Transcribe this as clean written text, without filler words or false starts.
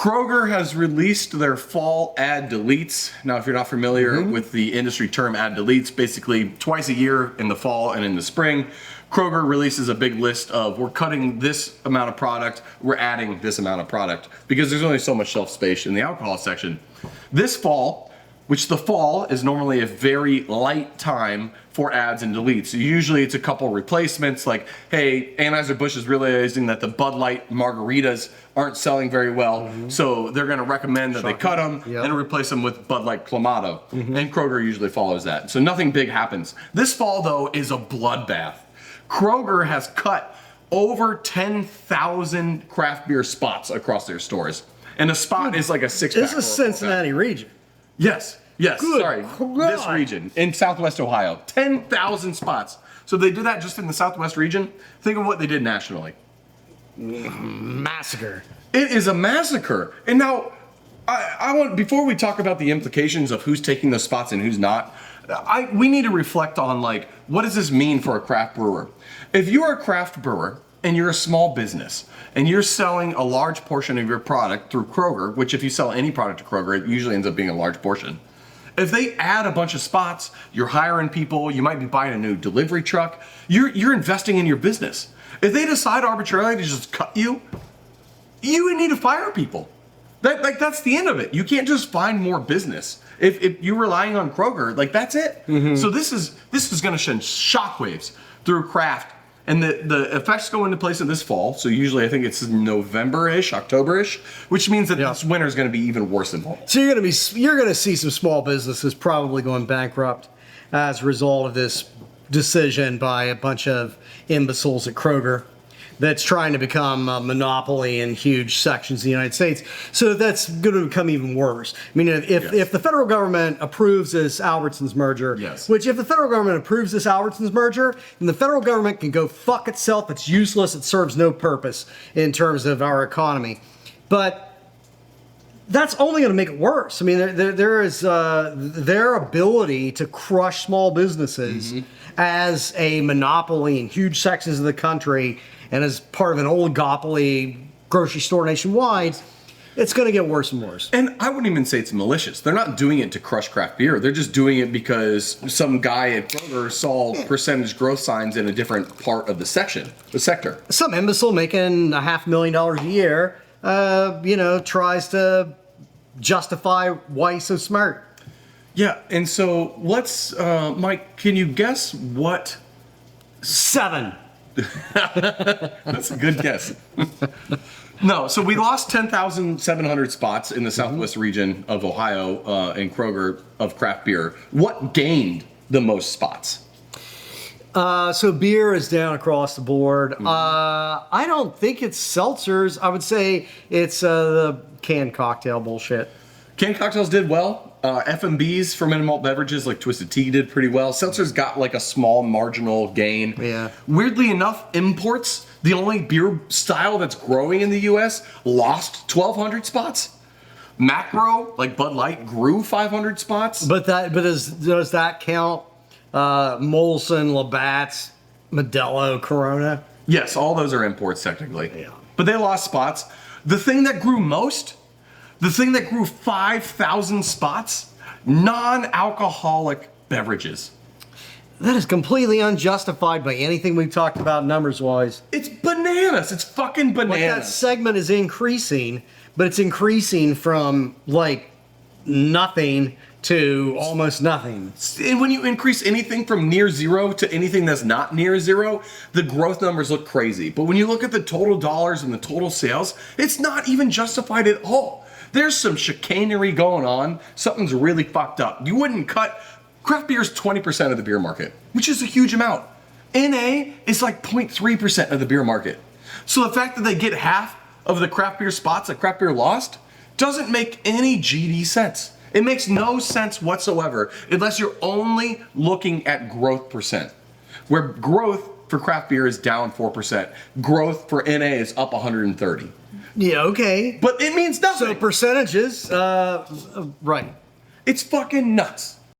Kroger has released their fall ad deletes. Now, if you're not familiar with the industry term ad deletes, basically twice a year in the fall and in the spring, Kroger releases a big list of we're cutting this amount of product, we're adding this amount of product because there's only so much shelf space in the alcohol section. This fall, which the fall is normally a very light time for ads and deletes. So usually it's a couple replacements like, hey, Anheuser-Busch is realizing that the Bud Light margaritas aren't selling very well, so they're gonna recommend that they cut them and replace them with Bud Light Clamato. And Kroger usually follows that. So nothing big happens. This fall though is a bloodbath. Kroger has cut over 10,000 craft beer spots across their stores. And a spot is like a six-pack. This is Cincinnati region. Yes, Good sorry. God. This region in Southwest Ohio. 10,000 spots. So they did that just in the Southwest region. Think of what they did nationally. Massacre. It is a massacre. And now, I want, before we talk about the implications of who's taking those spots and who's not, we need to reflect on, like, what does this mean for a craft brewer? If you're a craft brewer and you're a small business and you're selling a large portion of your product through Kroger, which if you sell any product to Kroger, it usually ends up being a large portion. If they add a bunch of spots, you're hiring people, you might be buying a new delivery truck, you're investing in your business. If they decide arbitrarily to just cut you, you would need to fire people. That's the end of it. You can't just find more business. If you're relying on Kroger, like that's it. So this is gonna send shockwaves through craft. And the effects go into place in this fall. So usually I think it's November-ish, October-ish, which means that this winter is going to be even worse than fall. So you're going to see some small businesses probably going bankrupt as a result of this decision by a bunch of imbeciles at Kroger that's trying to become a monopoly in huge sections of the United States. So that's going to become even worse. I mean, if the federal government approves this Albertsons merger, which if the federal government approves this Albertsons merger, then the federal government can go fuck itself. It's useless. It serves no purpose in terms of our economy. But that's only going to make it worse. I mean, there is their ability to crush small businesses as a monopoly in huge sections of the country and as part of an oligopoly grocery store nationwide, it's going to get worse and worse. And I wouldn't even say it's malicious. They're not doing it to crush craft beer. They're just doing it because some guy at Kroger saw percentage growth signs in a different part of the sector. Some imbecile making $500,000 a year, tries to justify why he's so smart. Yeah, and so let's, Mike, can you guess what? 7. That's a good guess. No, so we lost 10,700 spots in the Southwest region of Ohio in Kroger of craft beer. What gained the most spots? So beer is down across the board. I don't think it's seltzers. I would say it's the canned cocktail bullshit. Canned cocktails did well. FMBs, fermented malt beverages like Twisted Tea, did pretty well. Seltzers got like a small marginal gain. Yeah. Weirdly enough, imports, the only beer style that's growing in the U.S., lost 1,200 spots. Macro, like Bud Light, grew 500 spots. But does that count Molson, Labatt's, Modelo, Corona? Yes, all those are imports technically. Yeah. But they lost spots. The thing that grew most, the thing that grew 5,000 spots, non-alcoholic beverages. That is completely unjustified by anything we've talked about numbers-wise. It's bananas. It's fucking bananas. Like that segment is increasing, but it's increasing from like nothing to almost nothing. And when you increase anything from near zero to anything that's not near zero, the growth numbers look crazy. But when you look at the total dollars and the total sales, it's not even justified at all. There's some chicanery going on. Something's really fucked up. You wouldn't cut... Craft beer is 20% of the beer market, which is a huge amount. NA is like 0.3% of the beer market. So the fact that they get half of the craft beer spots that craft beer lost doesn't make any GD sense. It makes no sense whatsoever unless you're only looking at growth percent, where growth for craft beer is down 4%. Growth for NA is up 130. Yeah, okay. But it means nothing. So percentages, right. It's fucking nuts.